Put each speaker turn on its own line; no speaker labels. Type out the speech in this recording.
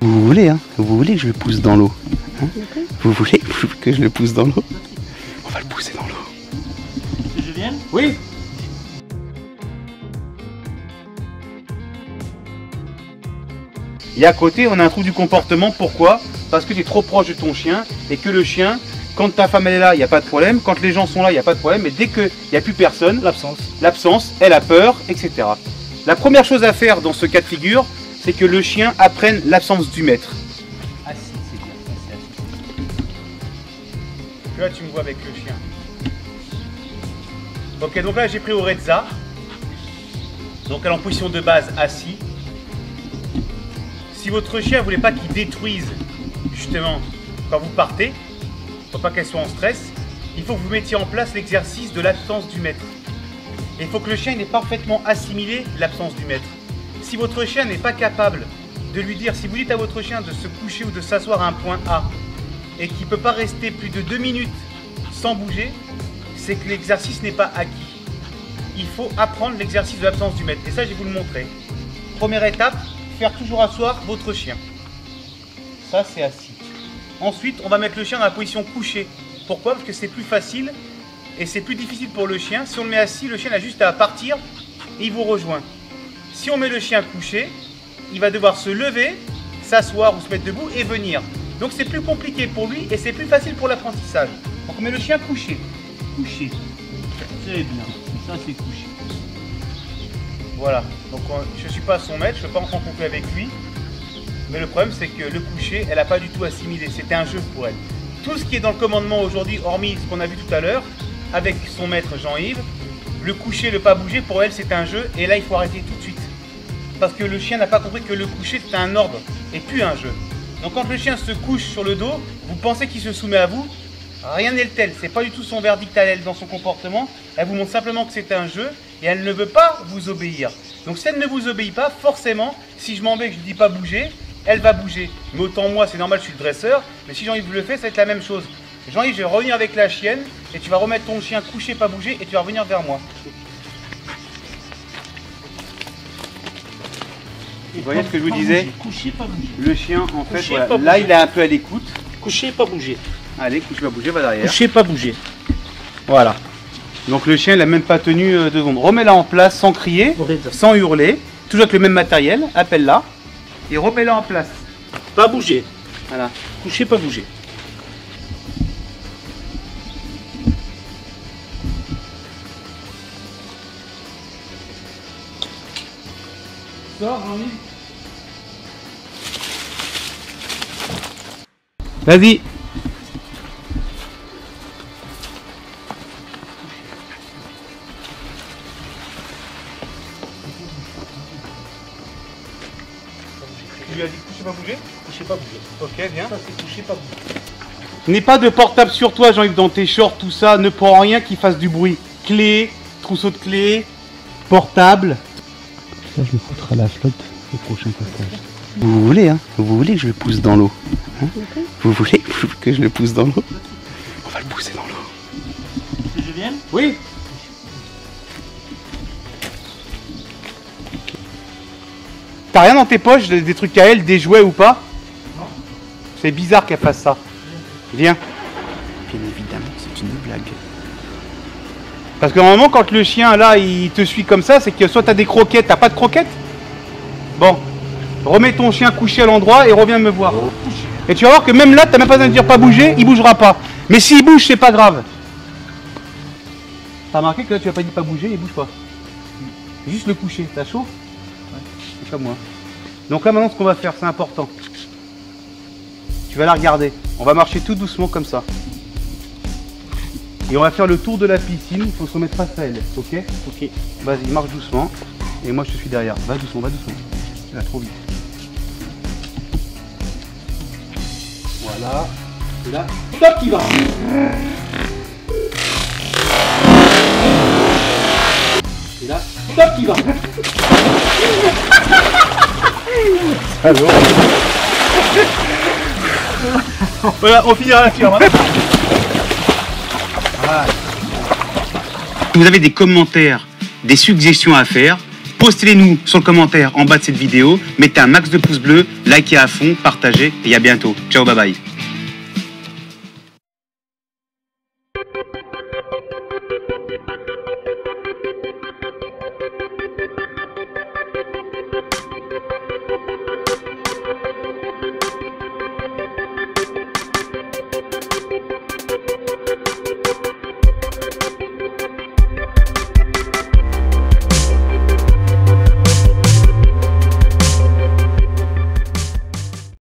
Vous voulez, hein? Vous voulez que je le pousse dans l'eau, hein? Vous voulez que je le pousse dans l'eau? On va le pousser dans l'eau.
Que je vienne?
Oui. Et à côté, on a un trou du comportement. Pourquoi? Parce que tu es trop proche de ton chien et que le chien, quand ta femme elle est là, il n'y a pas de problème. Quand les gens sont là, il n'y a pas de problème. Mais dès qu'il n'y a plus personne, l'absence, elle a peur, etc. La première chose à faire dans ce cas de figure, c'est que le chien apprenne l'absence du maître.
Assis, c'est bien, ça c'est assis.
Là, tu me vois avec le chien. Ok, donc là, j'ai pris Orezza. Donc, elle est en position de base, assis. Si votre chien ne voulait pas qu'il détruise, justement, quand vous partez, pour pas qu'elle soit en stress, il faut que vous mettiez en place l'exercice de l'absence du maître. Et il faut que le chien ait parfaitement assimilé l'absence du maître. Si votre chien n'est pas capable de lui dire, si vous dites à votre chien de se coucher ou de s'asseoir à un point A, et qu'il ne peut pas rester plus de 2 minutes sans bouger, c'est que l'exercice n'est pas acquis. Il faut apprendre l'exercice de l'absence du maître. Et ça, je vais vous le montrer. Première étape, faire toujours asseoir votre chien. Ça, c'est assis. Ensuite, on va mettre le chien dans la position couchée. Pourquoi? Parce que c'est plus facile et c'est plus difficile pour le chien. Si on le met assis, le chien a juste à partir et il vous rejoint. Si on met le chien couché, il va devoir se lever, s'asseoir ou se mettre debout et venir. Donc c'est plus compliqué pour lui et c'est plus facile pour l'apprentissage. Donc on met le chien couché. Couché.
C'est bien, ça c'est couché.
Voilà, donc je ne suis pas son maître, je ne peux pas entrer en conflit avec lui. Mais le problème c'est que le coucher, elle n'a pas du tout assimilé, c'était un jeu pour elle. Tout ce qui est dans le commandement aujourd'hui, hormis ce qu'on a vu tout à l'heure, avec son maître Jean-Yves, le coucher, le pas bouger, pour elle c'est un jeu et là il faut arrêter tout de suite. Parce que le chien n'a pas compris que le coucher c'est un ordre et plus un jeu. Donc quand le chien se couche sur le dos, vous pensez qu'il se soumet à vous, rien n'est le tel, c'est pas du tout son verdict à elle dans son comportement, elle vous montre simplement que c'est un jeu et elle ne veut pas vous obéir. Donc si elle ne vous obéit pas, forcément, si je m'en vais et que je ne dis pas bouger, elle va bouger. Mais autant moi, c'est normal, je suis le dresseur, mais si Jean-Yves le fait, ça va être la même chose. Jean-Yves, je vais revenir avec la chienne et tu vas remettre ton chien couché, pas bouger et tu vas revenir vers moi. Vous voyez ce que je vous disais?
Coucher, pas bouger.
Le chien, en fait,
Coucher,
voilà,
pas
là
bouger.
il est un peu à l'écoute.
Coucher, pas bouger.
Allez, couche, va bouger, va derrière.
Coucher, pas bouger.
Voilà. Donc le chien, il n'a même pas tenu 2 secondes. Remets-la en place sans crier, sans hurler, toujours avec le même matériel, appelle-la et remets-la en place.
Pas bouger.
Voilà.
Coucher, pas bouger.
Sors, Jean-Yves. Vas-y. Tu lui as dit coucher pas bouger?
Coucher, pas bouger.
Ok, viens.
Ça c'est coucher, pas bouger.
N'aie pas de portable sur toi, Jean-Yves, dans tes shorts, tout ça. Ne prends rien qui fasse du bruit. Clé, trousseau de clés, portable. Ça, je le foutrai à la flotte au prochain passage. Vous voulez, hein? Vous voulez que je le pousse dans l'eau, hein? Vous voulez que je le pousse dans l'eau? On va le pousser dans l'eau.
Que je vienne?
Oui. T'as rien dans tes poches, des trucs à elle, des jouets ou pas?
Non.
C'est bizarre qu'elle fasse ça. Viens. Bien évidemment, c'est une blague. Parce que normalement, quand le chien, là, il te suit comme ça, c'est que soit t'as des croquettes, t'as pas de croquettes? Bon. Remets ton chien couché à l'endroit et reviens me voir. Et tu vas voir que même là, t'as même pas besoin de dire pas bouger, il bougera pas. Mais s'il bouge, c'est pas grave. T'as remarqué que là, tu as pas dit pas bouger, il bouge pas. Juste le coucher. T'as chaud? Ouais. C'est comme moi. Donc là, maintenant, ce qu'on va faire, c'est important. Tu vas la regarder. On va marcher tout doucement comme ça. Et on va faire le tour de la piscine. Il faut se remettre face à elle. Ok?
Ok.
Vas-y, marche doucement. Et moi, je te suis derrière. Va doucement, va doucement. Tu vas trop vite. Voilà. Et là, stop, il va. Et là, stop, il va. Alors. Voilà, on finira là-dessus. Voilà. Vous avez des commentaires, des suggestions à faire, Postez-les-nous sur le commentaire en bas de cette vidéo, mettez un max de pouces bleus, likez à fond, partagez et à bientôt. Ciao, bye bye.